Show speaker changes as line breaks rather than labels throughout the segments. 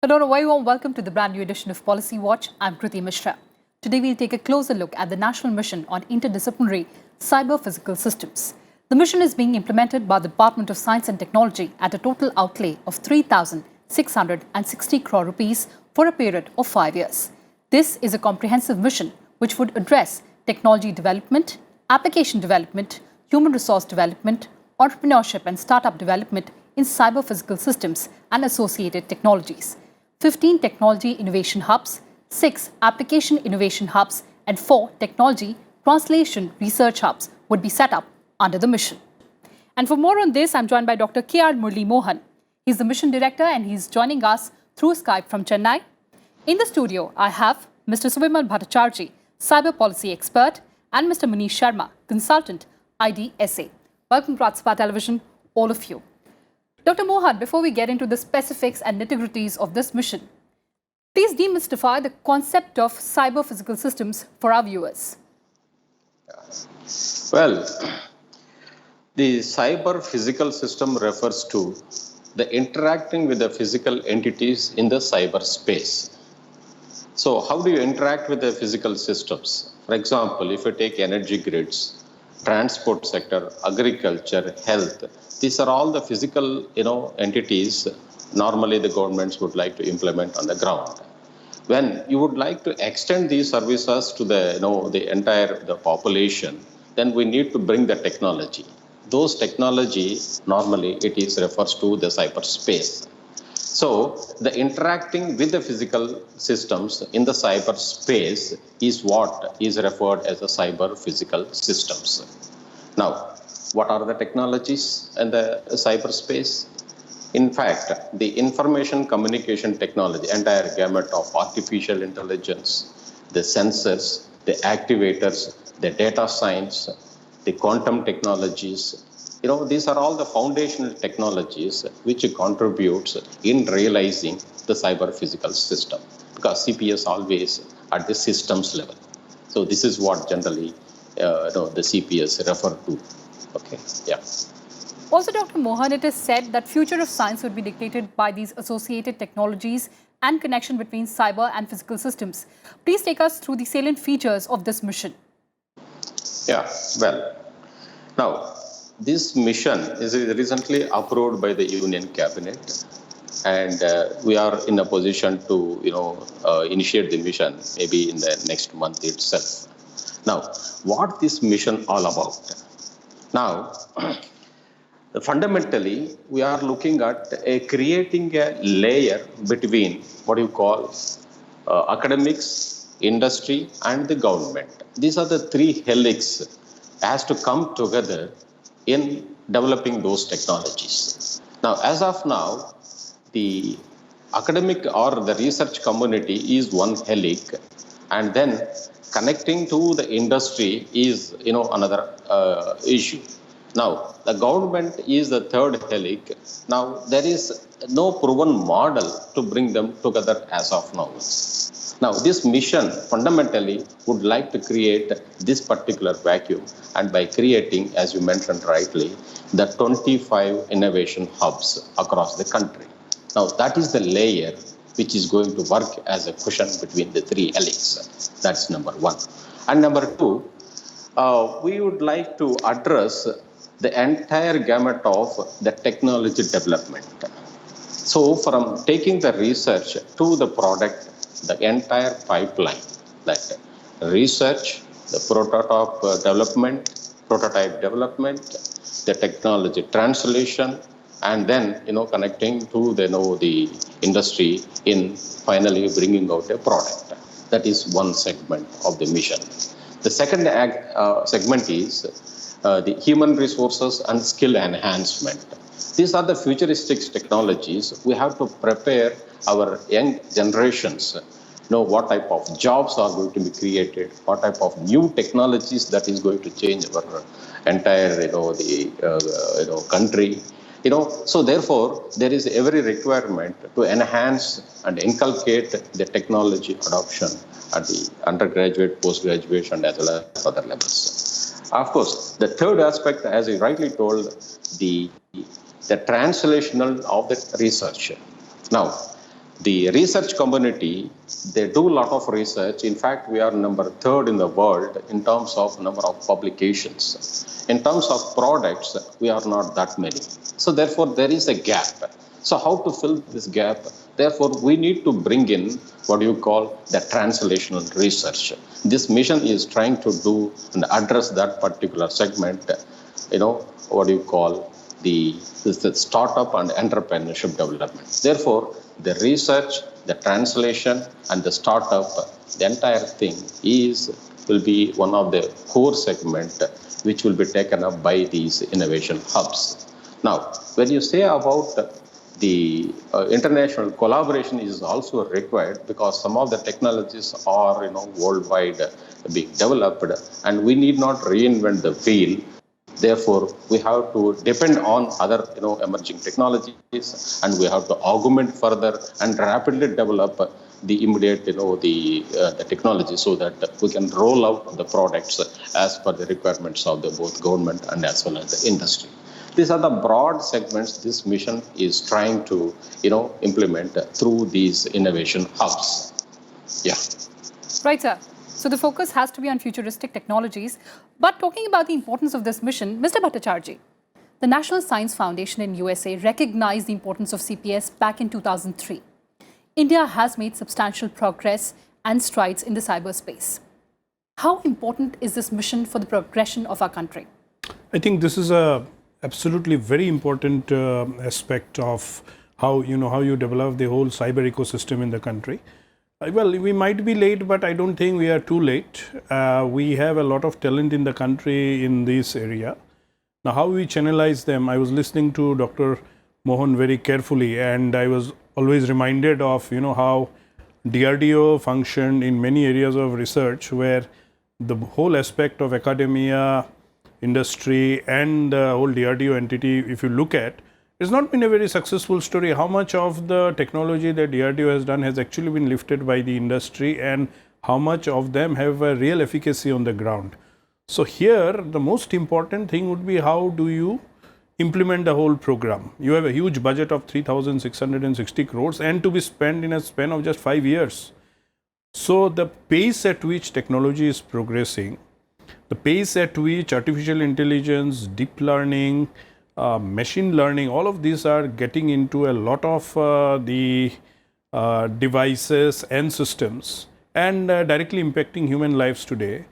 Hello and a very warm welcome to the brand new edition of Policy Watch. I'm Kriti Mishra. Today we'll take a closer look at the National Mission on Interdisciplinary Cyber-Physical Systems. The mission is being implemented by the Department of Science and Technology at a total outlay of 3,660 crore rupees for a period of 5 years. This is a comprehensive mission which would address technology development, application development, human resource development, entrepreneurship and startup development in cyber-physical systems and associated technologies. 15 technology innovation hubs, 6 application innovation hubs, and 4 technology translation research hubs would be set up under the mission. And for more on this, I'm joined by Dr. K.R. Murali Mohan. He's the mission director and he's joining us through Skype from Chennai. In the studio, I have Mr. Subimal Bhattacharjee, cyber policy expert, and Mr. Munish Sharma, consultant, IDSA. Welcome to Rajya Sabha Television, all of you. Dr. Mohan, before we get into the specifics and nitty-gritties of this mission, please demystify the concept of cyber-physical systems for our viewers.
Well, the cyber-physical system refers to the interacting with the physical entities in the cyberspace. So how do you interact with the physical systems? For example, if you take energy grids, transport sector, agriculture, health, these are all the physical, entities normally the governments would like to implement on the ground. When you would like to extend these services to the entire population, then we need to bring the technology. Those technology normally refers to the cyberspace. So the interacting with the physical systems in the cyberspace is what is referred as the cyber-physical systems. Now, what are the technologies in the cyberspace? In fact, the information communication technology, entire gamut of artificial intelligence, the sensors, the activators, the data science, the quantum technologies, these are all the foundational technologies which contributes in realizing the cyber-physical system, because CPS always at the systems level. So this is what generally the CPS refer to. Okay, yeah.
Also, Dr. Mohan, it is said that future of science would be dictated by these associated technologies and connection between cyber and physical systems. Please take us through the salient features of this mission.
Yeah, well, now this mission is recently approved by the Union Cabinet, and we are in a position to initiate the mission maybe in the next month itself. Now, what this mission all about? Now, fundamentally, we are looking at creating a layer between what you call academics, industry, and the government. These are the three helix has to come together in developing those technologies. Now, as of now, the academic or the research community is one helix, and then connecting to the industry is another issue. Now, the government is the third helix. Now, there is no proven model to bring them together as of now. Now, this mission fundamentally would like to create this particular vacuum, and by creating, as you mentioned rightly, the 25 innovation hubs across the country. Now, that is the layer which is going to work as a cushion between the three helix. That's number one. And number two, we would like to address the entire gamut of the technology development. So from taking the research to the product, the entire pipeline, that research, the prototype development, the technology translation, and then connecting to the industry in finally bringing out a product. That is one segment of the mission. The second segment is the human resources and skill enhancement. These are the futuristic technologies. We have to prepare our young generations, know what type of jobs are going to be created, what type of new technologies that is going to change our entire country. So therefore, there is every requirement to enhance and inculcate the technology adoption at the undergraduate, post-graduation, as well as other levels. Of course, the third aspect, as you rightly told, the translational of the research. Now, The research community, they do a lot of research. In fact, we are number third in the world in terms of number of publications. In terms of products, we are not that many. So therefore, there is a gap. So how to fill this gap? Therefore, we need to bring in what you call the translational research. This mission is trying to do and address that particular segment, what you call the startup and entrepreneurship development. Therefore, the research, the translation, and the startup, the entire thing will be one of the core segment which will be taken up by these innovation hubs. Now, when you say about the international collaboration is also required because some of the technologies are worldwide being developed, and we need not reinvent the wheel. Therefore, we have to depend on other emerging technologies, and we have to augment further and rapidly develop the immediate the technology so that we can roll out the products as per the requirements of the both government and as well as the industry. These are the broad segments this mission is trying to implement through these innovation hubs. Yeah.
Right, sir. So the focus has to be on futuristic technologies. But talking about the importance of this mission, Mr. Bhattacharjee, the National Science Foundation in USA recognized the importance of CPS back in 2003. India has made substantial progress and strides in the cyberspace. How important is this mission for the progression of our country?
I think this is a absolutely very important aspect of how you develop the whole cyber ecosystem in the country. Well, we might be late, but I don't think we are too late. We have a lot of talent in the country in this area. Now, how we channelize them, I was listening to Dr. Mohan very carefully, and I was always reminded of how DRDO functioned in many areas of research, where the whole aspect of academia, industry, and the whole DRDO entity, if you look at, it's not been a very successful story. How much of the technology that DRDO has done has actually been lifted by the industry, and how much of them have a real efficacy on the ground. So here, the most important thing would be how do you implement the whole program. You have a huge budget of 3,660 crores and to be spent in a span of just 5 years. So the pace at which technology is progressing, the pace at which artificial intelligence, deep learning, machine learning, all of these are getting into a lot of the devices and systems and directly impacting human lives today,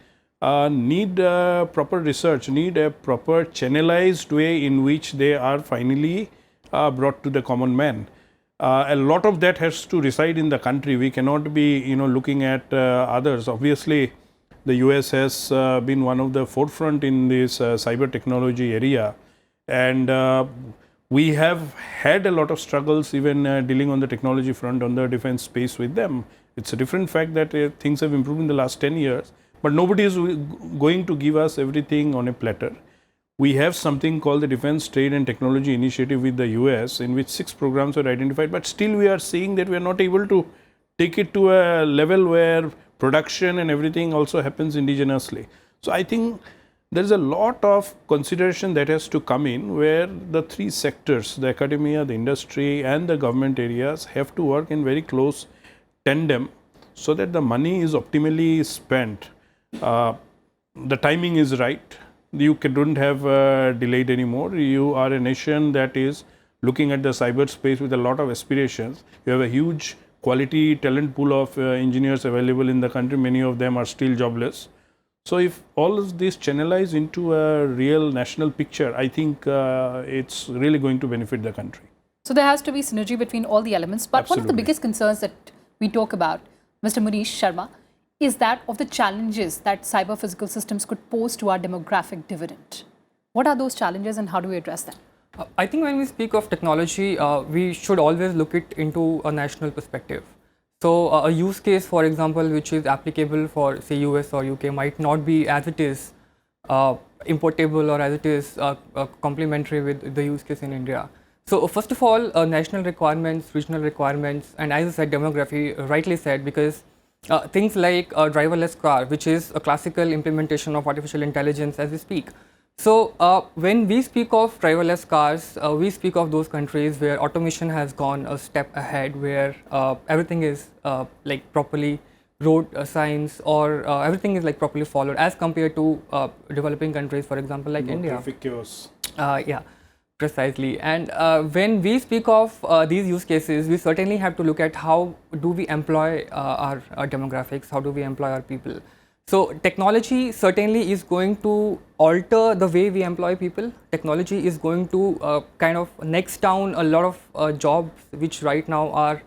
need proper research, need a proper channelized way in which they are finally brought to the common man. A lot of that has to reside in the country. We cannot be looking at others. Obviously, the US has been one of the forefront in this cyber technology area. And we have had a lot of struggles even dealing on the technology front on the defense space with them. It's a different fact that things have improved in the last 10 years, but nobody is going to give us everything on a platter. We have something called the Defense Trade and Technology Initiative with the US, in which 6 programs were identified, but still we are seeing that we are not able to take it to a level where production and everything also happens indigenously. So I think there is a lot of consideration that has to come in, where the 3 sectors, the academia, the industry, and the government areas have to work in very close tandem so that the money is optimally spent. The timing is right. You don't have delayed anymore. You are a nation that is looking at the cyberspace with a lot of aspirations. You have a huge quality talent pool of engineers available in the country. Many of them are still jobless. So if all of this channelize into a real national picture, I think it's really going to benefit the country.
So there has to be synergy between all the elements. But
Absolutely.
One of the biggest concerns that we talk about, Mr. Munish Sharma, is that of the challenges that cyber physical systems could pose to our demographic dividend. What are those challenges and how do we address them?
I think when we speak of technology, we should always look it into a national perspective. So a use case, for example, which is applicable for say US or UK might not be as it is importable or as it is complementary with the use case in India. So first of all, national requirements, regional requirements, and as I said, demography, rightly said, because things like a driverless car, which is a classical implementation of artificial intelligence as we speak, So when we speak of driverless cars, we speak of those countries where automation has gone a step ahead, where everything is like properly road signs or everything is like properly followed as compared to developing countries, for example, like India.
Traffic chaos.
Yeah, precisely. And when we speak of these use cases, we certainly have to look at how do we employ our demographics, how do we employ our people. So technology certainly is going to alter the way we employ people. Technology is going to kind of next down a lot of jobs which right now are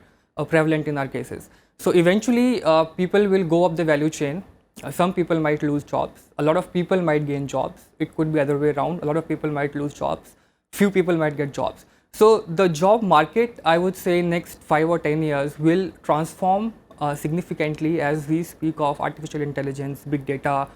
prevalent in our cases. So eventually people will go up the value chain. Some people might lose jobs. A lot of people might gain jobs. It could be other way around. A lot of people might lose jobs. Few people might get jobs. So the job market, I would say next 5 or 10 years will transform significantly as we speak of artificial intelligence, big data,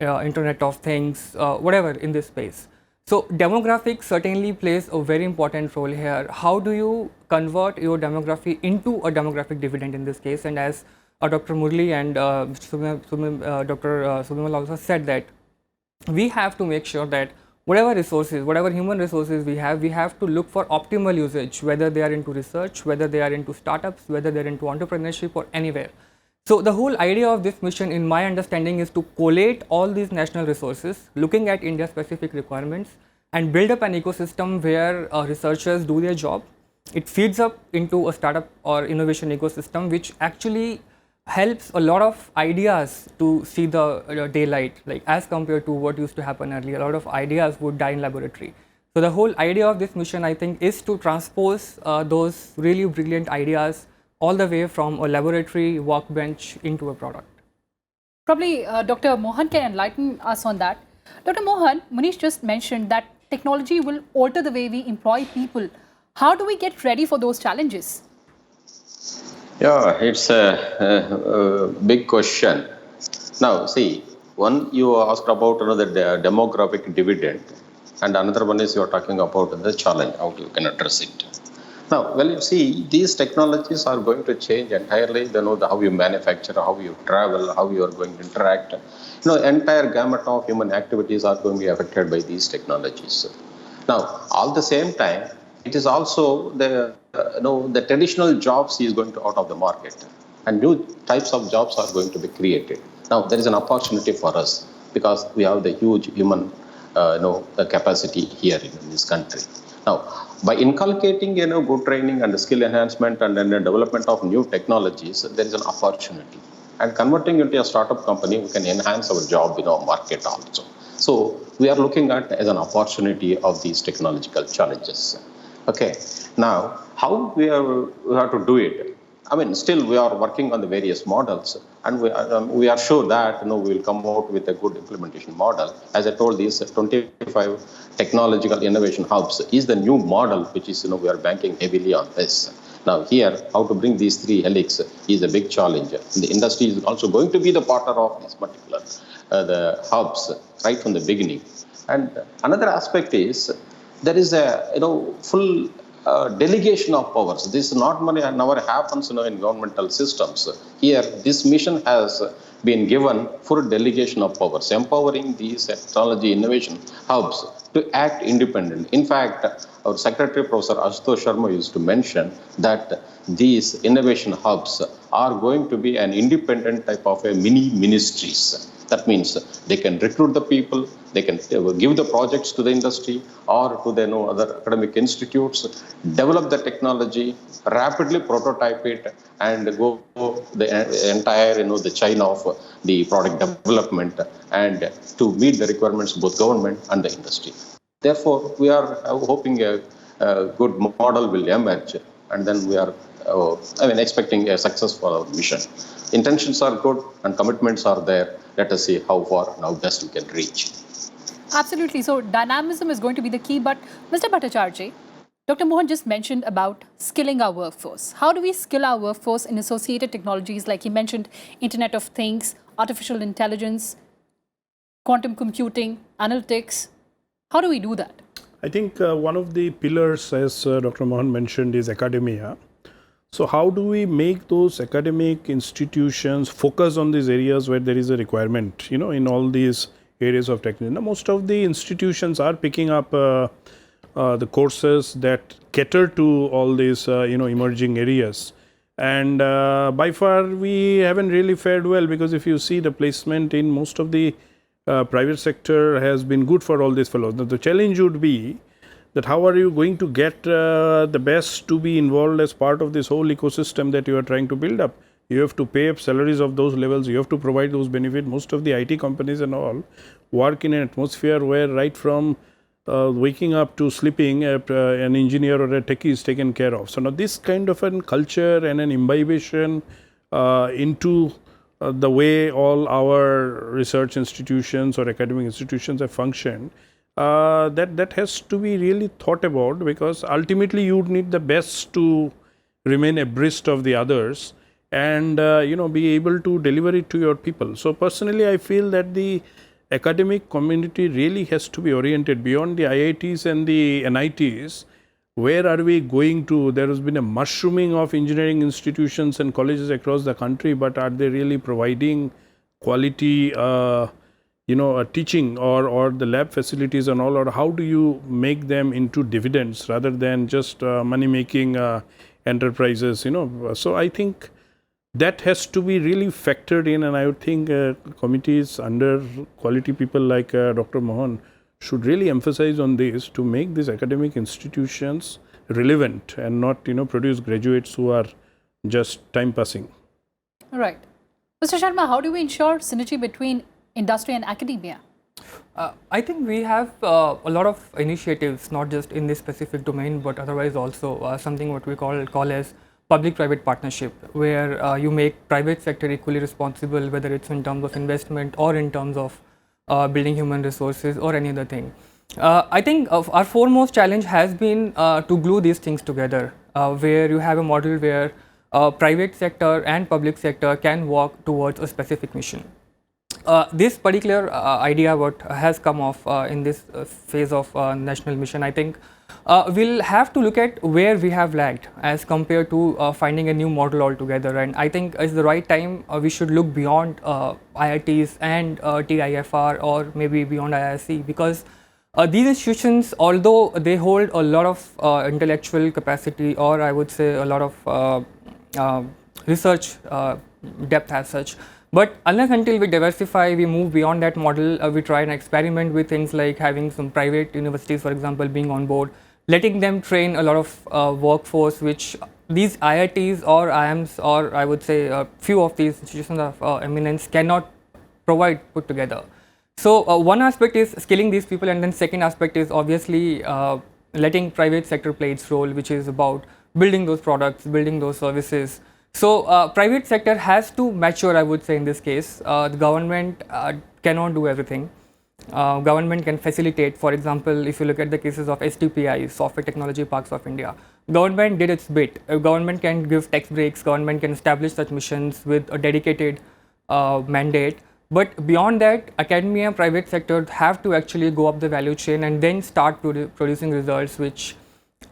Internet of Things, whatever in this space. So demographics certainly plays a very important role here. How do you convert your demography into a demographic dividend in this case? And as Dr. Murali and Dr. Subimal also said that we have to make sure that whatever resources, whatever human resources we have to look for optimal usage, whether they are into research, whether they are into startups, whether they are into entrepreneurship or anywhere. So the whole idea of this mission, in my understanding, is to collate all these national resources, looking at India's specific requirements, and build up an ecosystem where researchers do their job. It feeds up into a startup or innovation ecosystem, which actually helps a lot of ideas to see the daylight, like as compared to what used to happen earlier. A lot of ideas would die in laboratory. So the whole idea of this mission, I think, is to transpose those really brilliant ideas all the way from a laboratory workbench into a product.
Probably Dr. Mohan can enlighten us on that. Dr. Mohan, Munish just mentioned that technology will alter the way we employ people. How do we get ready for those challenges?
Yeah, it's a big question. Now, see, one you asked about the demographic dividend, and another one is you are talking about the challenge, how you can address it. Now, well, you see, these technologies are going to change entirely, how you manufacture, how you travel, how you are going to interact. Entire gamut of human activities are going to be affected by these technologies. Now, all the same time, it is also the traditional jobs is going to out of the market, and new types of jobs are going to be created. Now, there is an opportunity for us because we have the huge human the capacity here in this country. Now, by inculcating good training and skill enhancement and then the development of new technologies, there is an opportunity. And converting into a startup company, we can enhance our job market also. So we are looking at as an opportunity of these technological challenges. Okay, now how we have to do it? I mean, still we are working on the various models, and we are sure that we will come out with a good implementation model. As I told, these 25 technological innovation hubs is the new model, which is we are banking heavily on this. Now here, how to bring these three helix is a big challenge. The industry is also going to be the partner of this particular the hubs right from the beginning. And another aspect is there is a full delegation of powers. This normally never happens in governmental systems. Here, this mission has been given full delegation of powers, empowering these technology innovation hubs to act independent. In fact, our Secretary Professor Ashutosh Sharma used to mention that these innovation hubs are going to be an independent type of a mini ministries. That means they can recruit the people, they can give the projects to the industry or to the other academic institutes, develop the technology, rapidly prototype it, and go the entire the chain of the product development and to meet the requirements of both government and the industry. Therefore, we are hoping a good model will emerge, and then we are expecting a success for our mission. Intentions are good and commitments are there. Let us see how far and how best we can reach.
Absolutely. So dynamism is going to be the key. But Mr. Bhattacharjee, Dr. Mohan just mentioned about skilling our workforce. How do we skill our workforce in associated technologies like he mentioned, Internet of Things, artificial intelligence, quantum computing, analytics? How do we do that?
I think one of the pillars, as Dr. Mohan mentioned, is academia. So how do we make those academic institutions focus on these areas where there is a requirement, in all these areas of technology. Now, most of the institutions are picking up the courses that cater to all these emerging areas, and by far we haven't really fared well, because if you see the placement in most of the private sector has been good for all these fellows. Now, the challenge would be that how are you going to get the best to be involved as part of this whole ecosystem that you are trying to build up. You have to pay up salaries of those levels, you have to provide those benefits. Most of the IT companies and all work in an atmosphere where right from waking up to sleeping, an engineer or a techie is taken care of. So now this kind of a culture and an imbibation into the way all our research institutions or academic institutions have functioned, that has to be really thought about, because ultimately you would need the best to remain abreast of the others and be able to deliver it to your people. So personally I feel that the academic community really has to be oriented beyond the IITs and the NITs. Where are we going to? There has been a mushrooming of engineering institutions and colleges across the country, but are they really providing quality teaching or the lab facilities and all, or how do you make them into dividends rather than just money making enterprises? So I think that has to be really factored in, and I would think committees under quality people like Dr. Mohan should really emphasize on this to make these academic institutions relevant and not produce graduates who are just time passing.
Right. Mr. Sharma, how do we ensure synergy between industry and academia?
I think we have a lot of initiatives, not just in this specific domain, but otherwise also something what we call as public-private partnership, where you make private sector equally responsible, whether it's in terms of investment or in terms of building human resources or any other thing. I think our foremost challenge has been to glue these things together, where you have a model where private sector and public sector can work towards a specific mission. This particular idea what has come off in this phase of national mission, I think we'll have to look at where we have lagged as compared to finding a new model altogether, and I think it's the right time we should look beyond IITs and TIFR or maybe beyond IISc, because these institutions, although they hold a lot of intellectual capacity, or I would say a lot of research depth as such, but unless until we diversify, we move beyond that model, we try and experiment with things like having some private universities, for example, being on board, letting them train a lot of workforce, which these IITs or IIMs, or I would say a few of these institutions of eminence cannot provide put together. So one aspect is skilling these people, and then second aspect is obviously letting private sector play its role, which is about building those products, building those services. So private sector has to mature, I would say, in this case. The government cannot do everything. Government can facilitate. For example, if you look at the cases of STPI, Software Technology Parks of India, government did its bit. Government can give tax breaks, government can establish such missions with a dedicated mandate. But beyond that, academia, private sector have to actually go up the value chain and then start producing results, which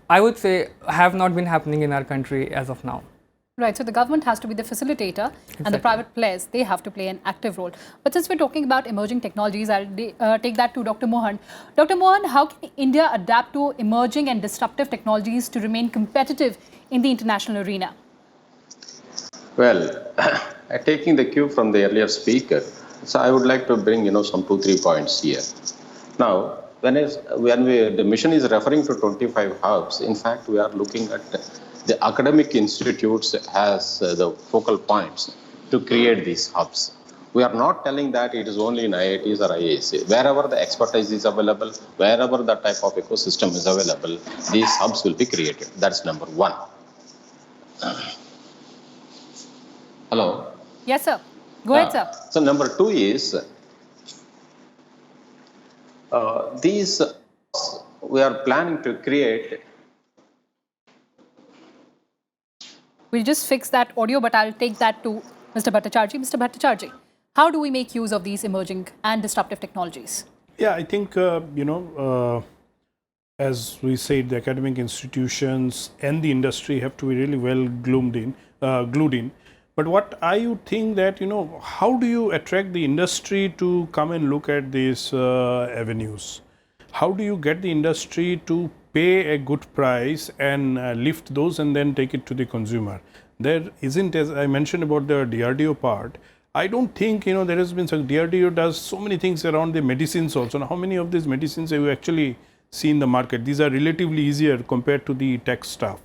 I would say have not been happening in our country as of now.
Right, so the government has to be the facilitator,
Exactly.
and the private players, they have to play an active role. But since we're talking about emerging technologies, I'll take that to Dr. Mohan. Dr. Mohan, how can India adapt to emerging and disruptive technologies to remain competitive in the international arena?
Well, taking the cue from the earlier speaker, so I would like to bring some 2-3 points here. Now, when the mission is referring to 25 hubs, in fact, we are looking at the academic institutes as the focal points to create these hubs. We are not telling that it is only in IITs or IISA. Wherever the expertise is available, wherever the type of ecosystem is available, these hubs will be created. That's number one. Hello?
Yes, sir. Go ahead, sir.
So number two is, these we are planning to create.
We'll just fix that audio, but I'll take that to Mr. Bhattacharjee. Mr. Bhattacharjee, how do we make use of these emerging and disruptive technologies?
Yeah, I think, as we said, the academic institutions and the industry have to be really well glued in. But what I would think that, how do you attract the industry to come and look at these avenues? How do you get the industry to pay a good price and lift those and then take it to the consumer? There isn't, as I mentioned about the DRDO part, I don't think, there has been some, DRDO does so many things around the medicines also. Now, how many of these medicines have you actually seen in the market? These are relatively easier compared to the tech stuff.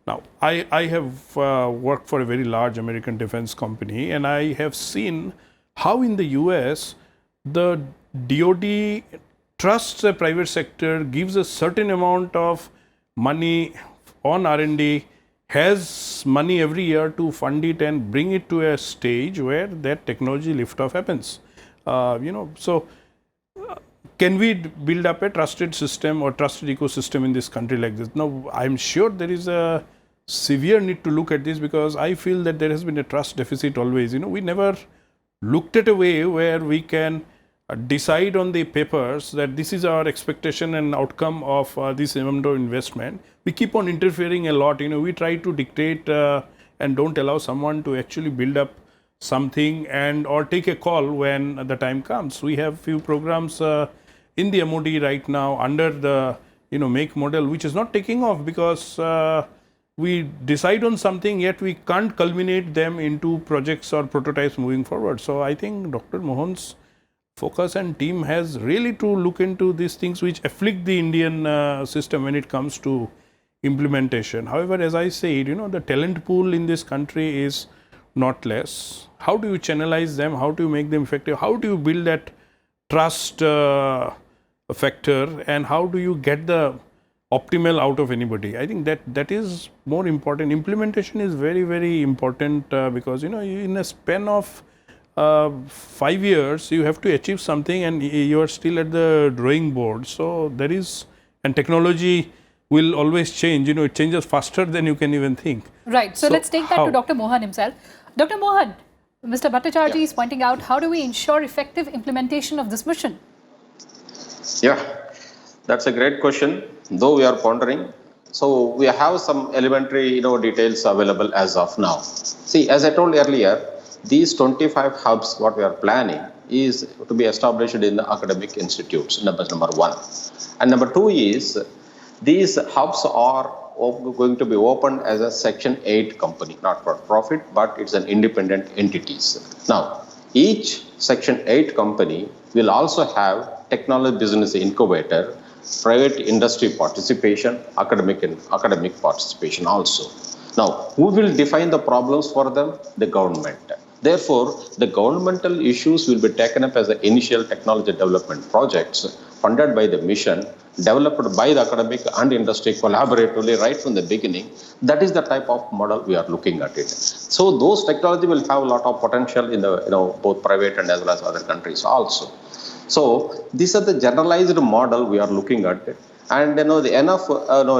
Now, I have worked for a very large American defense company, and I have seen how in the US, the DoD trusts the private sector, gives a certain amount of money on R&D, has money every year to fund it and bring it to a stage where that technology liftoff happens. Can we build up a trusted system or trusted ecosystem in this country like this? Now, I'm sure there is a severe need to look at this, because I feel that there has been a trust deficit always. We never looked at a way where we can decide on the papers that this is our expectation and outcome of this amount of investment. We keep on interfering a lot. We try to dictate and don't allow someone to actually build up something and or take a call when the time comes. We have few programs in the MOD right now under the make model, which is not taking off because we decide on something, yet we can't culminate them into projects or prototypes moving forward. So I think Dr. Mohan's focus and team has really to look into these things which afflict the Indian system when it comes to implementation. However, as I said, the talent pool in this country is not less. How do you channelize them? How do you make them effective? How do you build that trust factor, and how do you get the optimal out of anybody? I think that is more important. Implementation is very, very important because in a span of 5 years you have to achieve something and you are still at the drawing board. So there is, and technology will always change, it changes faster than you can even think.
Right. So let's take that to Dr. Mohan himself. Dr. Mohan, Mr. Bhattacharjee is pointing out, how do we ensure effective implementation of this mission?
Yeah, that's a great question, though we are pondering. So we have some elementary details available as of now. See, as I told earlier, these 25 hubs, what we are planning is to be established in the academic institutes, number one. And number two is, these hubs are going to be opened as a Section 8 company, not for profit, but it's an independent entities. Now, each Section 8 company will also have technology business incubator, private industry participation, academic participation also. Now, who will define the problems for them? The government. Therefore, the governmental issues will be taken up as the initial technology development projects funded by the mission, developed by the academic and industry collaboratively right from the beginning. That is the type of model we are looking at it. So those technology will have a lot of potential in the both private and as well as other countries also. So these are the generalized model we are looking at. And the enough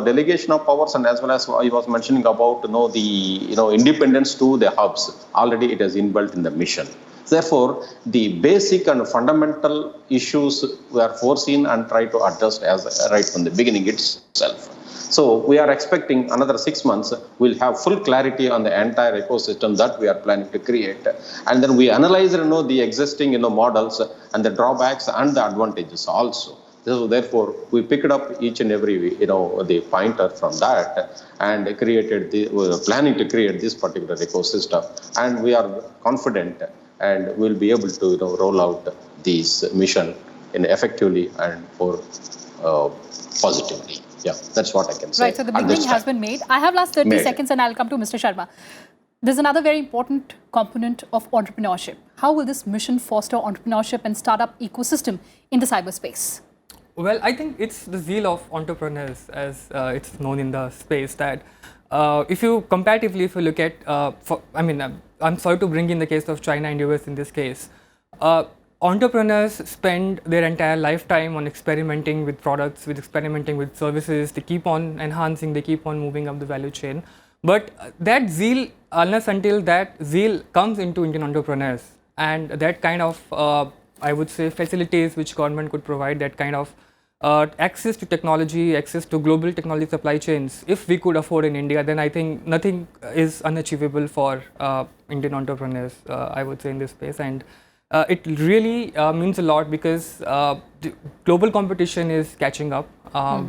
delegation of powers, and as well as I was mentioning about the independence to the hubs, already it is inbuilt in the mission. Therefore, the basic and fundamental issues were foreseen and tried to address as right from the beginning itself. So we are expecting another 6 months, we'll have full clarity on the entire ecosystem that we are planning to create. And then we analyze the existing models and the drawbacks and the advantages also. So therefore, we picked up each and every the pointer from that and created we were planning to create this particular ecosystem, and we are confident and we'll be able to roll out this mission effectively and for positively. Yeah, that's what I can say.
Right, so the beginning has been made. I have last 30 seconds and I'll come to Mr. Sharma. There's another very important component of entrepreneurship. How will this mission foster entrepreneurship and startup ecosystem in the cyberspace?
Well, I think it's the zeal of entrepreneurs, as it's known in the space, that if you comparatively, if you look at, I'm sorry to bring in the case of China and US in this case, entrepreneurs spend their entire lifetime on experimenting with products, with experimenting with services. They keep on enhancing, they keep on moving up the value chain. But that zeal, unless until that zeal comes into Indian entrepreneurs, and that kind of, I would say, facilities which government could provide, that kind of access to technology, access to global technology supply chains, if we could afford in India, then I think nothing is unachievable for Indian entrepreneurs, I would say, in this space. And it really means a lot because the global competition is catching up.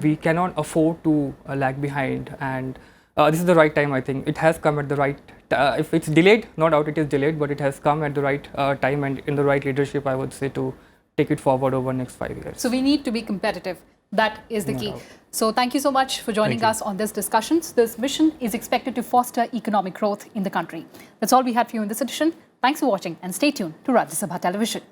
We cannot afford to lag behind, and this is the right time, I think. It has come at the right if it's delayed, no doubt it is delayed, but it has come at the right time and in the right leadership, I would say, to take it forward over the next 5 years.
So we need to be competitive. That is the key. So thank you so much for joining us on this discussions. This mission is expected to foster economic growth in the country. That's all we had for you in this edition. Thanks for watching and stay tuned to Rajya Sabha Television.